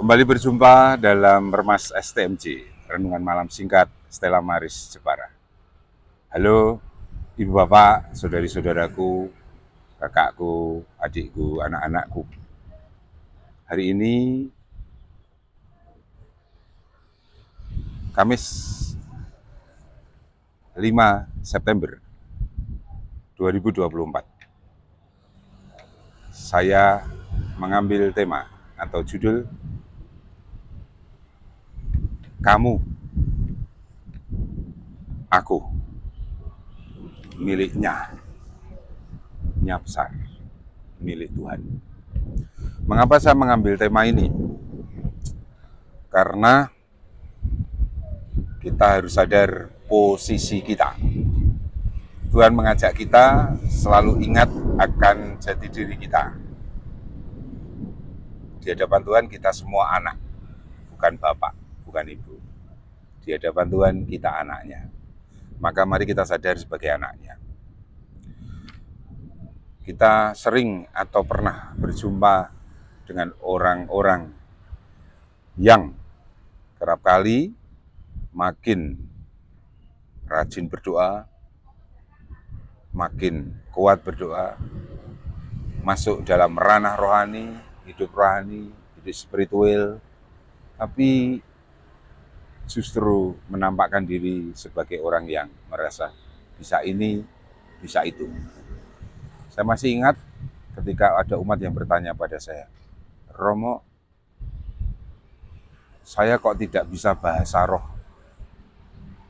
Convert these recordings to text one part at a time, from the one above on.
Kembali berjumpa dalam Remas STMJ, Renungan Malam Singkat Stella Maris Jepara. Halo, Ibu Bapak, saudari-saudaraku, kakakku, adikku, anak-anakku. Hari ini, Kamis 5 September 2024. Saya mengambil tema atau judul Kamu, Aku, miliknya, besar, milik Tuhan. Mengapa saya mengambil tema ini? Karena kita harus sadar posisi kita. Tuhan mengajak kita selalu ingat akan jati diri kita. Di hadapan Tuhan kita semua anak, bukan bapak, bukan ibu. Di hadapan Tuhan kita anaknya. Maka mari kita sadar sebagai anaknya. Kita sering atau pernah berjumpa dengan orang-orang yang kerap kali makin rajin berdoa, makin kuat berdoa, masuk dalam ranah rohani, hidup spiritual, tapi justru menampakkan diri sebagai orang yang merasa bisa ini, bisa itu. Saya masih ingat ketika ada umat yang bertanya pada saya, Romo, saya kok tidak bisa bahasa roh?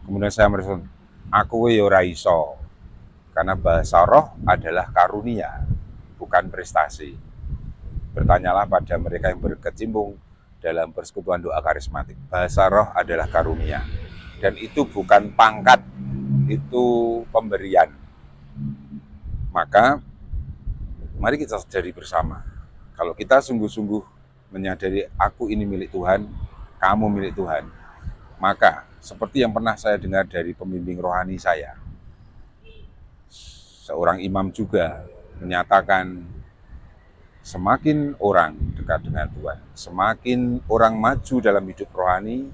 Kemudian saya merespon, aku yo ora iso. Karena bahasa roh adalah karunia, bukan prestasi. Bertanyalah pada mereka yang berkecimpung dalam persekutuan doa karismatik. Bahasa roh adalah karunia. Dan itu bukan pangkat, itu pemberian. Maka, mari kita sadari bersama. Kalau kita sungguh-sungguh menyadari aku ini milik Tuhan, kamu milik Tuhan, maka seperti yang pernah saya dengar dari pembimbing rohani saya, seorang imam juga menyatakan semakin orang dekat dengan Tuhan, semakin orang maju dalam hidup rohani,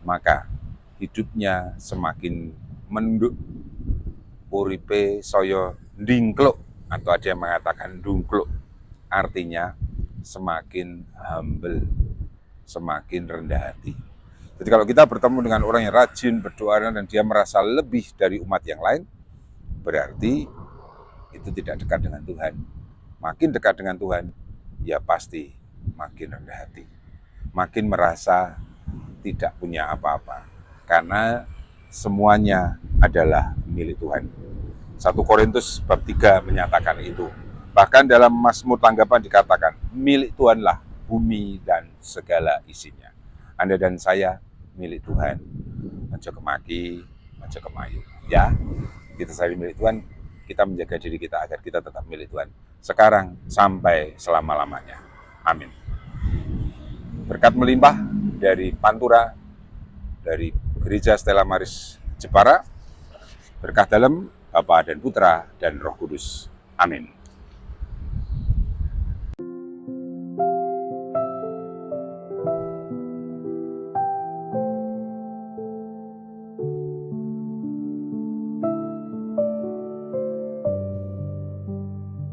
maka hidupnya semakin menduk, uripe soyo ndingkluk, atau ada yang mengatakan dungkluk, artinya semakin humble, semakin rendah hati. Jadi kalau kita bertemu dengan orang yang rajin berdoa dan dia merasa lebih dari umat yang lain, berarti itu tidak dekat dengan Tuhan. Makin dekat dengan Tuhan, ya pasti makin rendah hati. Makin merasa tidak punya apa-apa. Karena semuanya adalah milik Tuhan. 1 Korintus bab 3 menyatakan itu. Bahkan dalam Mazmur tanggapan dikatakan, milik Tuhanlah bumi dan segala isinya. Anda dan saya milik Tuhan. Aja kemaki, aja kemayu. Ya, kita sendiri milik Tuhan, kita menjaga diri kita agar kita tetap milik Tuhan. Sekarang sampai selama-lamanya. Amin. Berkat melimpah dari Pantura, dari Gereja Stella Maris Jepara, berkah dalam Bapa dan Putra dan Roh Kudus. Amin.